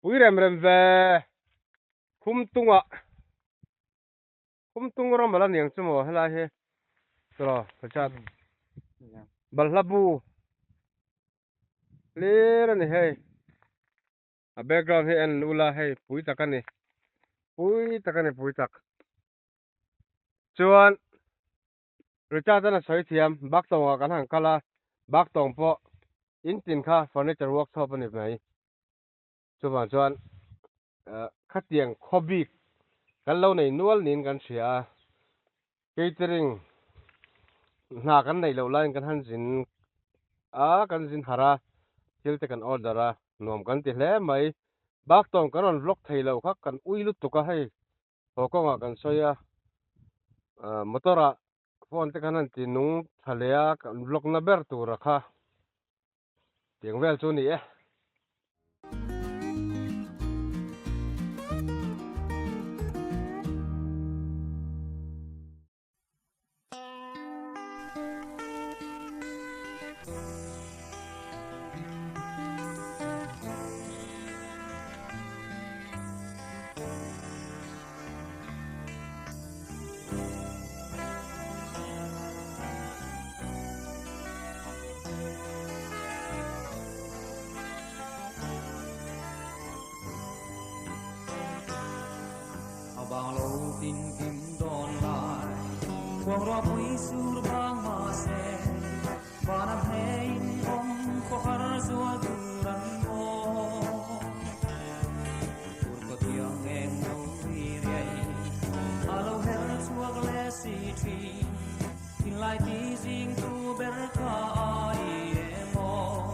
pui rem rem ve khum tung rom bala niang chumo hela he tro chat balhabu le ni he a background he en ula he pui takani pui tak chuan Richard na soi thiam bak tong kan hang kala bak tong po in tin kha furniture workshop ani mai chuan chuan khatiang khobik kan lo nei nual nin kan sia catering na kan nei lo lain kan han jin kan jin hara thil te kan order a nom kan ti hle mai bak tong kan on vlog thei lo kha kan ui lut tu ka hei hokong a kan soya motora phone te kan an ti nung thalea kan vlog na ber tu ra kha tiang vel chu ni e Bang lâu tin kim đòn lại quang roa bui sur bang ma se bana hein om ko har zua duran mo pur ko tiang eng no ri rei alo her zua gle si tri tin lai ti jing tu ber ka ai mo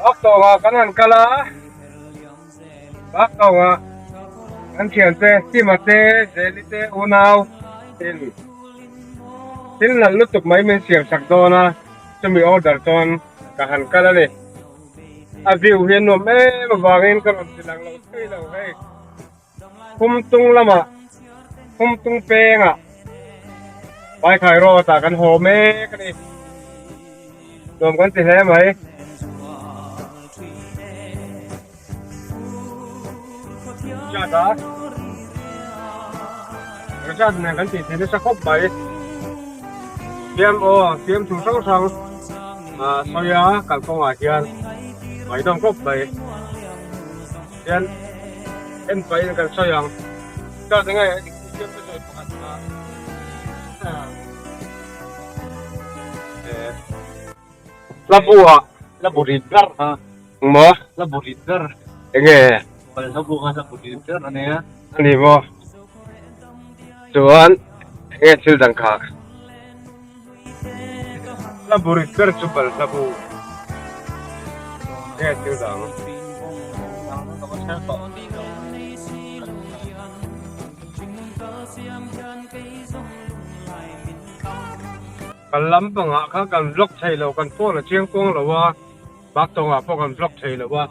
bak tong kan han kala bak tong kan thian te timate zelite unau tin nan lutuk mai men siang sak dona chumi order ton ka han kala ni a view hian no me bawangin kan on silang lo thei lo hei khum tung penga pai khai ro ta kan ho me kan ni nom kan ti hle mai Richard này kan ti thế sa khop bai tiêm thủ sang soya kal ko a hian bai dong khop bai hian em bai kan soyang ka te ngai tiêm to soi pakat labu ridar mo labu ridar enge pada labu ridar ani mo chuan e thil dang kha labu ridar chu bal labu e thil dang kalam panga kha kan vlog thei lo kan phone la chiang kong lo wa bak tong a pho kan vlog thei lo wa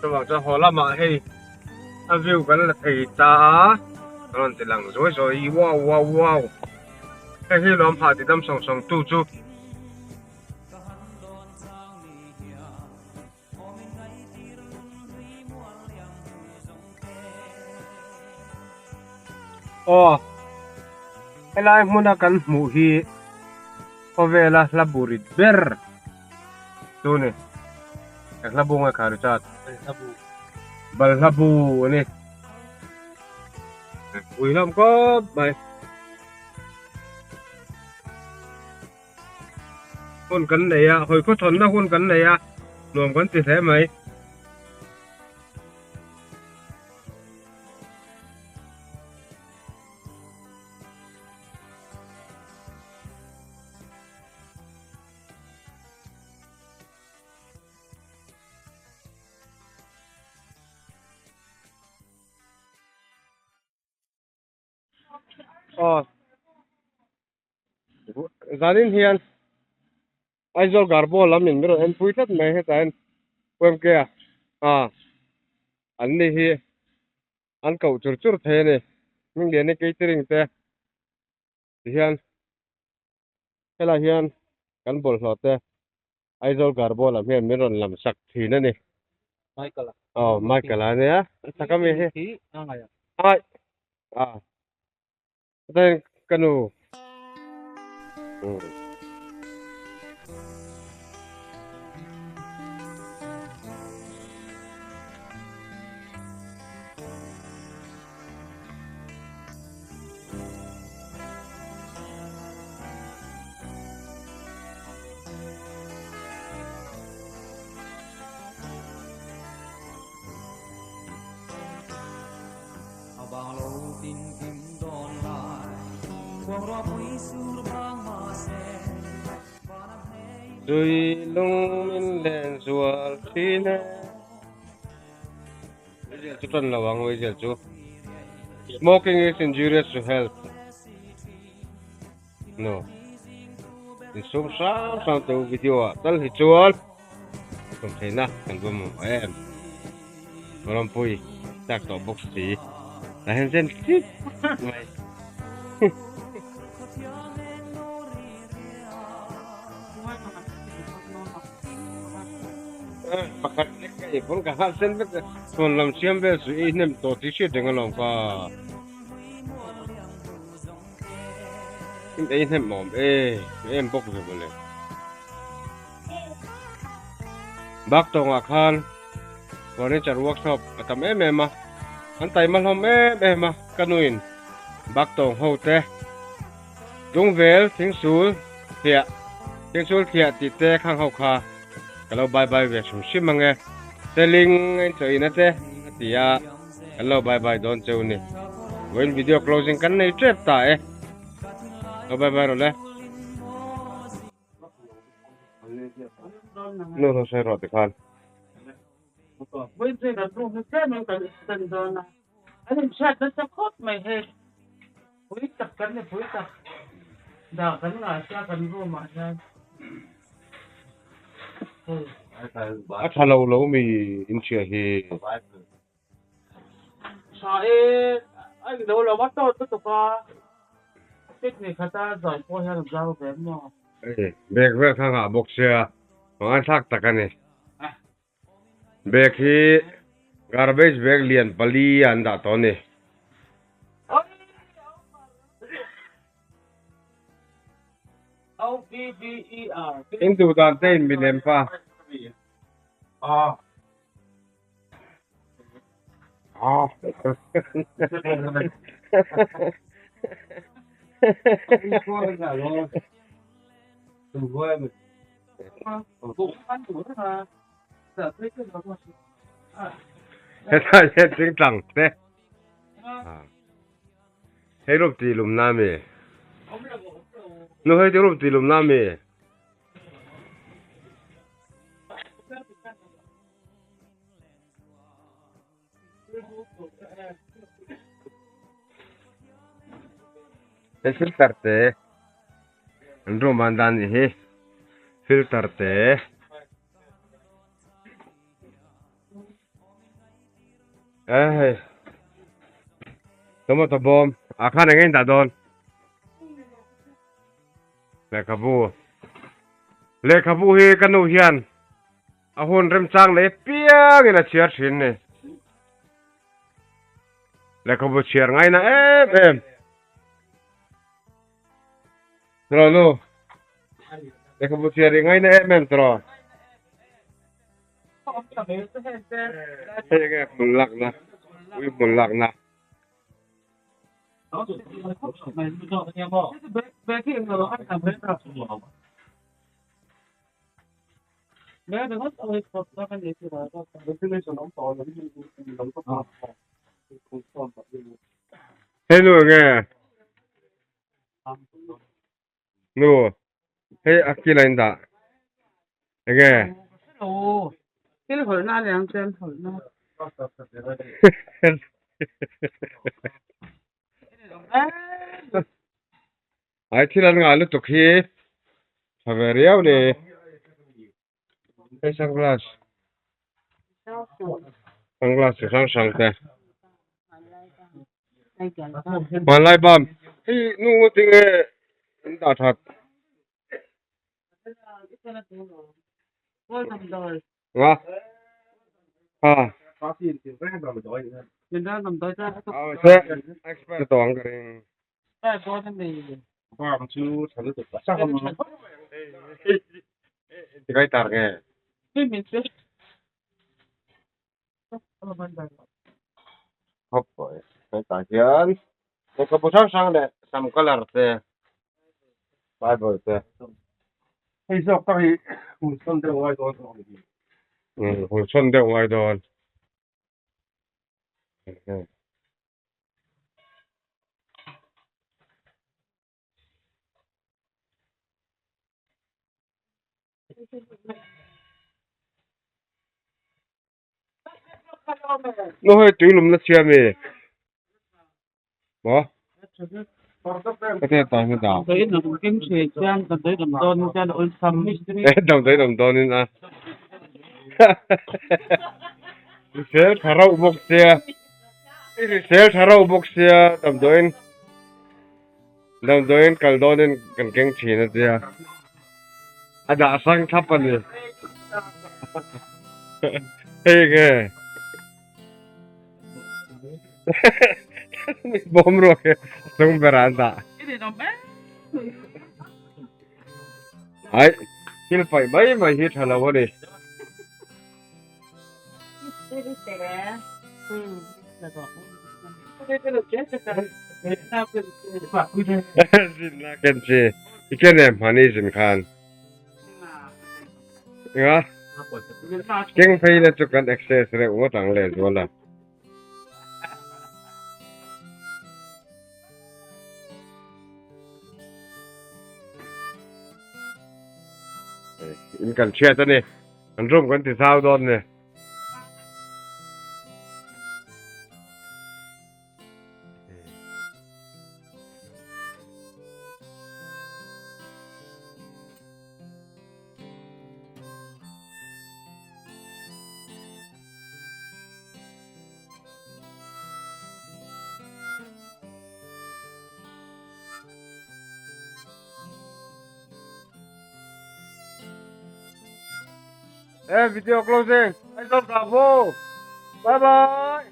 chuwang cha holama hei a view kan la thei ta ron te lang zoi wow cái hi lom pha ti dam song tu chu elai muna kan mu hi ovela laburit ber tu ne labu nga kharu chat bal labu ni ui lam có bài hôn cắn này à hồi có thuần nó hôn cắn này à รวมกันติดแท้ไหมอ๋อZanin hian aizol garbo lamin miro en puitat me hetain pem ke an ni hi an kau chur chur the ni ming le ni catering te hian hela hian kan bol hlo te aizol garbo lam hian miron lam sak thina ni Michael. Michael ane a sakami he Angaya. ai ten kanu Abang lâu tin kim đòn lại quang roa bụi sur bang ma se banam hey Dui lung min len sual thina chu tan lawang wei jel chu smoking is injurious to health no in sum sam tu video tal hi chual kum theina kan bum em ram pui tak to box ti la hen sen ti mai pakat nek kai pun ka hal sen bet kon lam siam be su i nem to ti she deng long ka in ei nem mom em bok be bole bak tong akhan furniture workshop atam ma an tai mal hom ma kanuin bak tong ho te dung vel thing sul thia ti te khang ho kha kalau bye bye ve sum sim mangi selling en choi na te tia hello bye bye don cheu ni when video closing kan nei trap ta bye bye rồi no sai rồi thì khan Bây giờ là lúc cái mình cần giờ là anh sát nó sắp khót mày hết với tập cắn này với tập đào cắn là cha cắn vô mà ra lâu lâu mi in chia hi sao anh đâu là bắt đầu tất cả cái này người ta giỏi qua hay làm sao cái mà bek ve khang a box ya ang thak takani bek hi garbage bag lian pali an da to ni OBBER in tu dan te in binem pa hết tiếng tặng thế hết lúc gì lùm nam mì nó hết lúc gì lùm nam mì hết filter te anh mandan hi filter te tomato bomb akhan ngay ta don le khabu hi kanu hian ahun rem chang le piang ina chiar thin ne le khabu chiar ngai na em tro no le khabu chiar ngai na em tro cái mun lak na ui mun lak na 내가 내가 또 나간 얘기가 웨스트에서 넘어 넘어 해누게 누 해 아끼라인다 이게 오 cái hồi na này ăn trên hồi na 아이티라는 거 알려 또키 사베리아우네 선글라스 선글라스 상상대 말라이밤 이 누구 등에 인다tat ôi thầm đời ngà à nhìn ra thầm đời ra sẽ expert toán cái cái có cái gì Farm to Salute. Cái tar nghe. cái mình sẽ Hop rồi. Cái tar gian. Cái có bộ sang đấy. Some color thế. Bible thế. Hey, so cái hùn xuân đều ngoài đó. Hùn xuân đều ngoài đó. Nó hơi túi lùm nó chia mì. Bỏ. Cái thế tao mới đào. đấy là một cái chuyện trang cần tới đầm đôn cho đội sầm Đồng tới đồng đôn nên à. Sẽ thả rau bốc xe. Sẽ thả rau bốc xe đồng đôn. Đồng đôn cần đôn nên cần kinh chỉ nó xe. À đã sang thắp anh đi. Hey cái. Bom rồi. Sung beranda. cái gì đâu bé Ai. Hil phải mấy mà hit hả đâu đi. cái được chết cái sao cái phạt quy định Zin kenchi. Ikene mani zin khan. Nga. Keng pay na chukan access re utang le wala. In kan chia ta ni. An rum kan ti sao don ni. Video closing. I don't bravo. Bye bye.